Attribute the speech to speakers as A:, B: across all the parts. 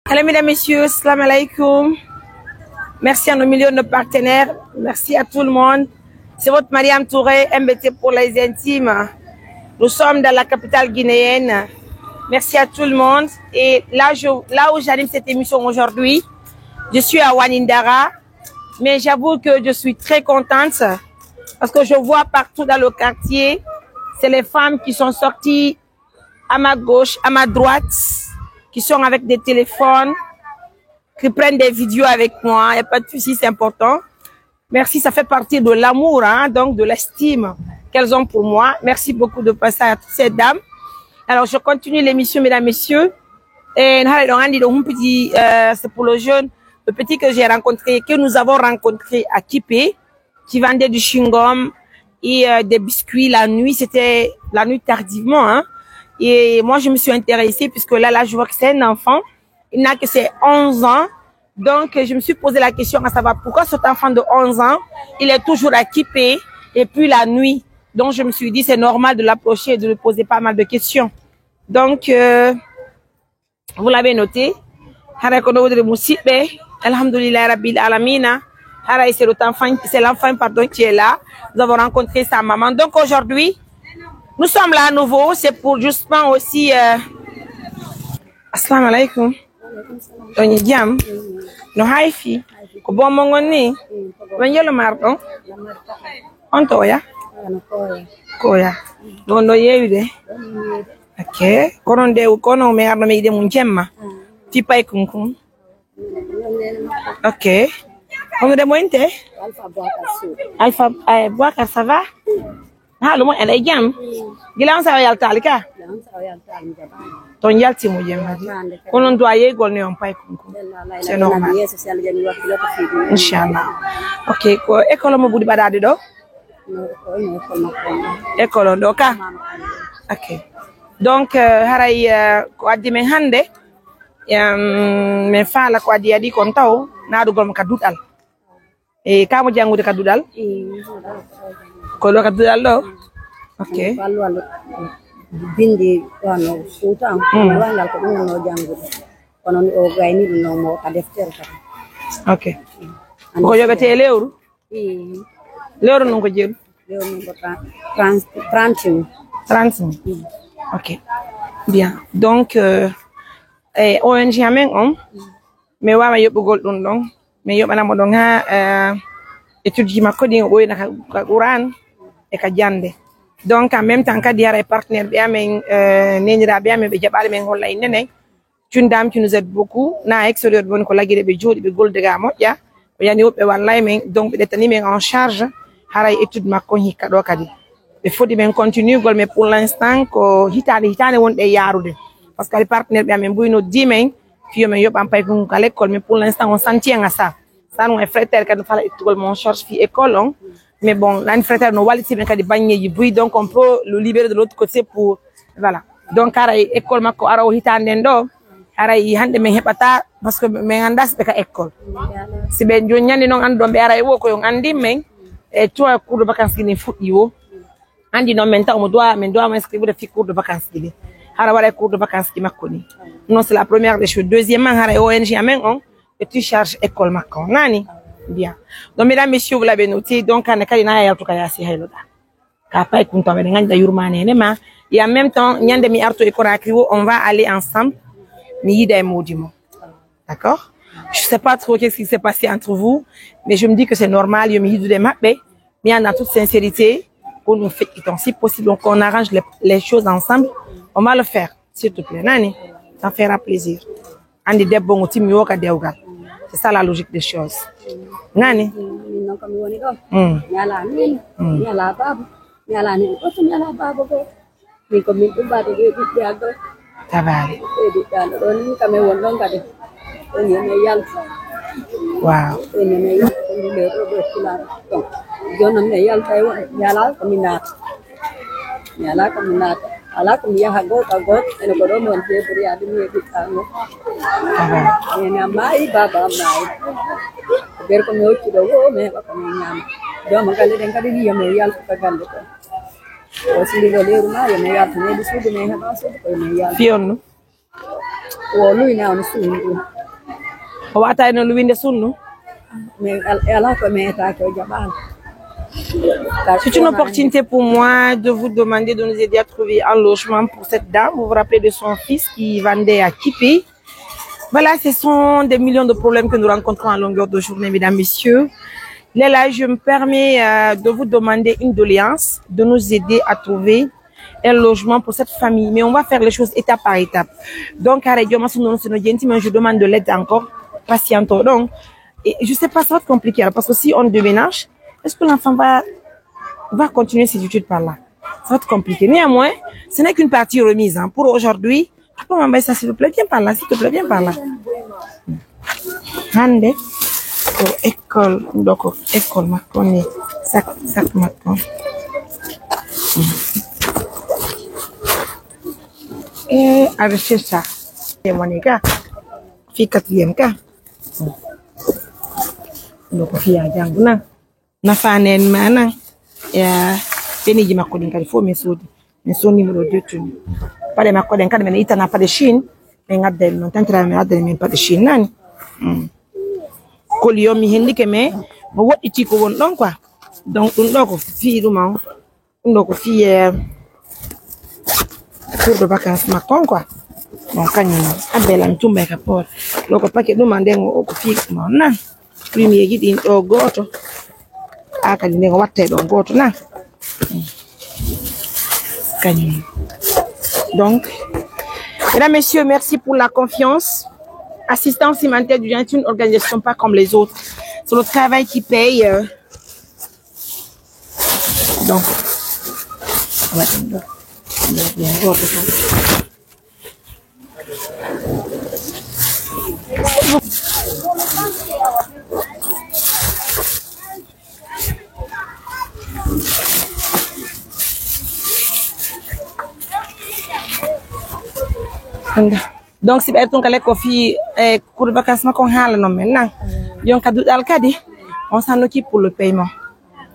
A: Allez, mesdames, messieurs, salam alaikum. Merci à nos millions de partenaires. Merci à tout le monde. C'est votre Mariam Touré, MBT pour les intimes. Nous sommes dans la capitale guinéenne. Merci à tout le monde. Et là où j'anime cette émission aujourd'hui, je suis à Wanindara. Mais j'avoue que je suis très contente parce que je vois partout dans le quartier, c'est les femmes qui sont sorties à ma gauche, à ma droite, qui sont avec des téléphones, qui prennent des vidéos avec moi. Il n'y a pas de souci, c'est important. Merci, ça fait partie de l'amour, hein, donc de l'estime qu'elles ont pour moi. Merci beaucoup de passer à toutes ces dames. Alors, je continue l'émission, mesdames, messieurs. Et c'est pour le jeune, le petit que j'ai rencontré, que nous avons rencontré à Kipé, qui vendait du chewing-gum et des biscuits la nuit. C'était la nuit tardivement, hein. Et moi, je me suis intéressée puisque là, je vois que c'est un enfant. Il n'a que ses 11 ans. Donc, je me suis posé la question à savoir pourquoi cet enfant de 11 ans, il est toujours à Kipé et puis la nuit. Donc, je me suis dit, c'est normal de l'approcher et de lui poser pas mal de questions. Donc, vous l'avez noté. Alhamdulillah Rabbil Alamina. C'est l'enfant qui est là. Nous avons rencontré sa maman. Donc, aujourd'hui, nous sommes là à nouveau. C'est pour justement aussi... Assalamu alaikum. Tony Diam. No haifi. Ko bon mongoni. Wenjelo mardo. Onto ya. Koya. Dondo yewide. Okay. Kono de kono me arno me ide mun jemma. Ti pay kunkun. Okay. On de mointe. Alpha Bouakar ça va? Ah, le monde est jam. Gilan sa yal talika. Ton yalti mo jemma. Kono doye gol ne on pay kunkun. C'est normal. Inshallah. Okay, ko école mo budi badade do? École do ka. Okay. Donc haray ko addi men hande men faala ko addi adi kon taw naadugol mo ka dudal e kamo jangude ka dudal ko lo ka dudal do. Okay.
B: Bindi wano futa wala ko no jangude kono o gayni no mo ka defter ka.
A: Okay. Ko yobete lewru lewru non ko jeeru
B: lewru ko 30.
A: Ok, bien. Donc, ONG amen on, mais wa yob gol dun don, mais yob na mo don ha étude ma coding o na ka Quran e ka jande. Donc en même temps ka diara partenaire bi amen nenira bi amen be jabale men holla nene. Une dame qui nous aide beaucoup na extérieur bon ko lagide be jodi be gol daga moƴƴa o yani wobe wallahi men donc be tani men en charge haray étude ma ko hikka do kadi. Il faut bien continuer, mais pour l'instant, ko hitane wonde yarude. Parce que les partenaires bien même buino dimen, puis me yob am pay ko à l'école, mais pour l'instant on s'en tient à ça. Ça nous est frère quand fala école mon charge fi école, mais bon, là une frère no waliti ben kadi bagné yi buy, donc on peut le libérer de l'autre côté pour voilà. Donc ara école makko ara o hitande ndo, ara yi hande men hebata parce que men andas be ka école. Si ben jo nyande non ando be ara e wo ko yon andi men et toi cours de vacances ni fuddi wo. Andi non maintenant on doit m'inscrire des cours de vacances qui hara wala cours de vacances qui makoni non c'est la première des choses. Deuxièmement hara ONG amen on et tu charges école makon nani bien. Donc mesdames messieurs vous l'avez noté donc an kalina ya to kaya si hayloda ka pay kunto be nganda yurmane ne ma et en même temps nyande mi arto e korakri on va aller ensemble mi yida modimo. D'accord? Je sais pas trop qu'est-ce qui s'est passé entre vous mais je me dis que c'est normal yo mi yidu de mabbe mais en toute sincérité nous fait si possible donc on arrange les choses ensemble on va le faire s'il te plaît nani ça fera plaisir andi debbo ngoti mi woka dewgal c'est ça la logique des choses nani
B: non comme woni do yala ni yala babu yala babu ko ni ko min dum bade de yago
A: tabari
B: e di dal do ni kam won don kade ni ne yal
A: wow
B: ni yal ni le do sila to jono ne yal tay yala ko minat ala ko ya hago ene ko do mon te buri adi mi di tango ene mai baba mai ber ko no ci do me ba ko nyam do ma gale den kadi yame yal ko galle ko o sili do leru ma yame yal ne di sudu me ha ba sudu ko me yal
A: fionno
B: o lui na on sudu
A: o wata no luwinde sunnu
B: mais ala ko meta ko jabal.
A: C'est une opportunité pour moi de vous demander de nous aider à trouver un logement pour cette dame. Vous vous rappelez de son fils qui vendait à Kipé. Voilà, ce sont des millions de problèmes que nous rencontrons à longueur de journée, mesdames, messieurs. Là, je me permets de vous demander une doléance, de nous aider à trouver un logement pour cette famille. Mais on va faire les choses étape par étape. Donc, mais je demande de l'aide encore, patientons. Donc, et je sais pas, ça va être compliqué. Parce que si on déménage, est-ce que l'enfant va continuer ses études par là? Ça va être compliqué. Néanmoins, ce n'est qu'une partie remise. Hein. Pour aujourd'hui, tu peux m'envoyer ça, s'il te plaît. Viens par là, s'il te plaît, viens par là. Hande. Oh, école. Donc, école, ma connaît. Sac, ma connaît. Et avec ça, c'est mon gars. Fille quatrième cas. Donc, fille à Djanguna. Nafanen mana ya peniji makodin kali fo mesodi numéro 2 tuni pale makodin kali mena ita na pale Chine ngadel non tantra me adel men pale Chine nani koliyo mi hendi ke me mo wodi ti ko won don quoi donc dum do ko fi dum ndo ko fi pour de vacances makon quoi donc kanyo abela mtumba ka por loko pake dum andengo ko fi mo na premier gidi do goto. Donc, mesdames, messieurs, merci pour la confiance. Assistance humanitaire du est une organisation pas comme les autres. C'est le travail qui paye. Donc, donc si ɓe ton kala ko fi cours de vacances ma ko hala non maintenant yon kadu dal kadi on s'en occupe pour le paiement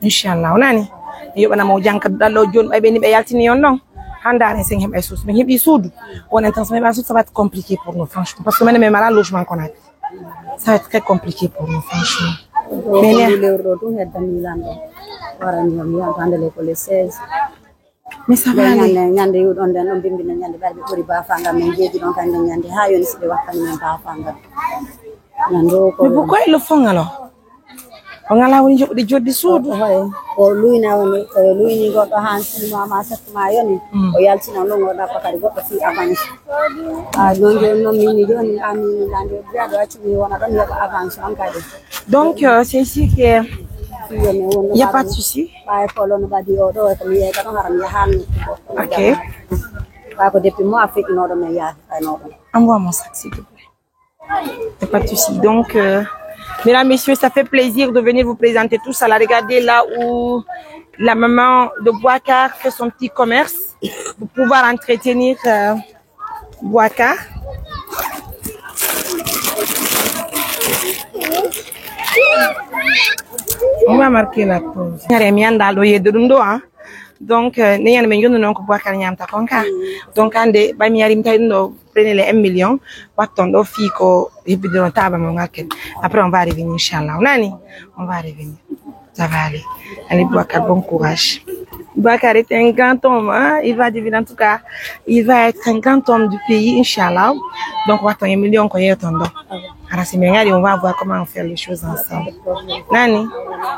A: inchallah onani yobana mo janka dallo jon ɓe ni ɓe yaltini yon non handare sen heɓe sus mais heɓi suudu on intention mais ça va être compliqué pour nous franchement parce que même mal logement qu'on a ça va être très compliqué pour nous franchement mais mais ça va aller.
B: Nyande yu don den on bimbina nyande balbe buri ba fanga men jeji don kan nyande ha yoni sibe wakkan men ba fanga nando ko
A: mais pourquoi ils le font alors on a la woni jodi jodi suudu
B: o luina woni luini goddo hansi mama satuma yoni o yaltina no ngoda pakari goddo fi avance non non mini joni ami nande biado acci mi wona don yoba avance on kadi
A: donc c'est ici que il n'y a pas de souci. Ok. Envoie mon sac, s'il te plaît. Il n'y a pas de souci. Donc, mesdames, messieurs, ça fait plaisir de venir vous présenter tout ça. Là, regardez là où la maman de Bouakar fait son petit commerce pour pouvoir entretenir Bouakar. On va marquer la pause. Donc, donc, prenez les 1 million. Après, on va revenir, Inch'Allah. On va revenir. Ça va aller. Allez, Bouakar, bon courage. Bouakar est un grand homme, hein? Il va devenir, en tout cas, il va être un grand homme du pays, Inch'Allah. Donc, on va attendre 1 million qu'on y ait ton don. Alors, c'est bien, on va voir comment on fait les choses ensemble. Nani,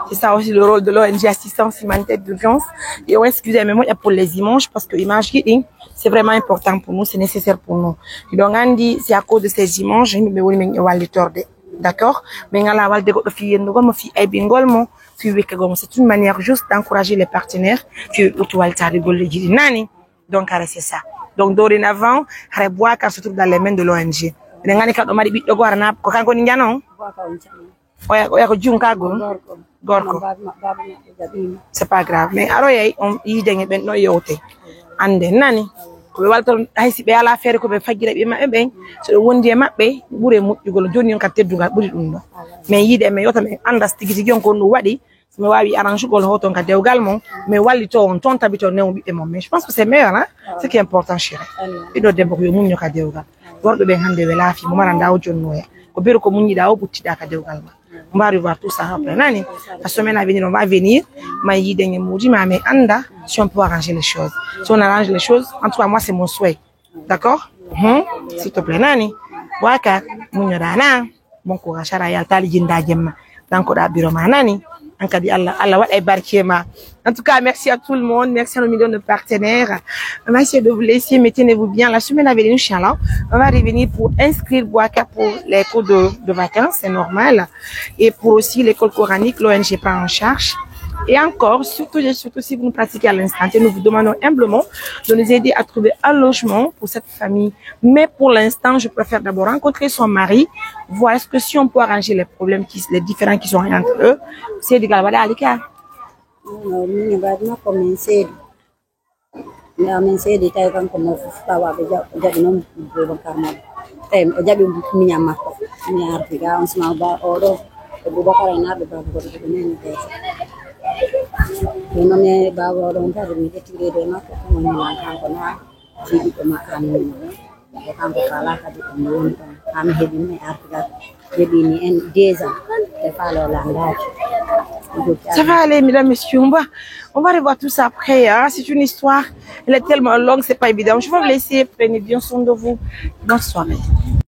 A: c'est ça aussi le rôle de l'ONG Assistance Humanitaire d'Urgence. Et ouais, excusez-moi, il y a pour les images, parce que l'image, c'est vraiment important pour nous, c'est nécessaire pour nous. Donc, on dit, c'est à cause de ces images, d'accord? Mais c'est une manière juste d'encourager les partenaires donc c'est ça. Donc dorénavant Bouakar se trouve dans les mains de l'ONG. C'est pas grave, mais on ko walto haysi be ala fere ko be fagira be mabbe so wondi e mabbe bure mujjugol joni on ka teddugal buri dum do mais yide me yota me anda stigi jon ko no wadi so me wawi arrange gol hoton ka dewgal mon mais wallito on ton tabito ne bibbe mon mais je pense que c'est meilleur hein c'est qui est important chéri ido debbo ko mum nyoka dewgal gordo be hande be laafi mo maranda o jonno On va revoir tout ça après. La semaine à venir, on va venir. Si on peut arranger les choses. Si on arrange les choses, en tout cas, moi, c'est mon souhait. D'accord? S'il te plaît, Nani. Waka, bon courage, en tout cas, merci à tout le monde. Merci à nos millions de partenaires. On va essayer de vous laisser. Maintenez-vous bien. La semaine à venir, Inch'Allah, on va revenir pour inscrire Bouaka pour les cours de vacances. C'est normal. Et pour aussi l'école coranique, l'ONG prend en charge. Et encore, surtout si vous nous pratiquez à l'instant, nous vous demandons humblement de nous aider à trouver un logement pour cette famille. Mais pour l'instant, je préfère d'abord rencontrer son mari, voir est-ce que si on peut arranger les problèmes, les différends qui sont entre eux. C'est du galvada à l'écart. Ça va aller, mesdames, messieurs. On va revoir tout ça après. Hein. C'est une histoire. Elle est tellement longue, c'est pas évident. Je vais vous laisser. Prenez bien soin de vous. Bonne soirée.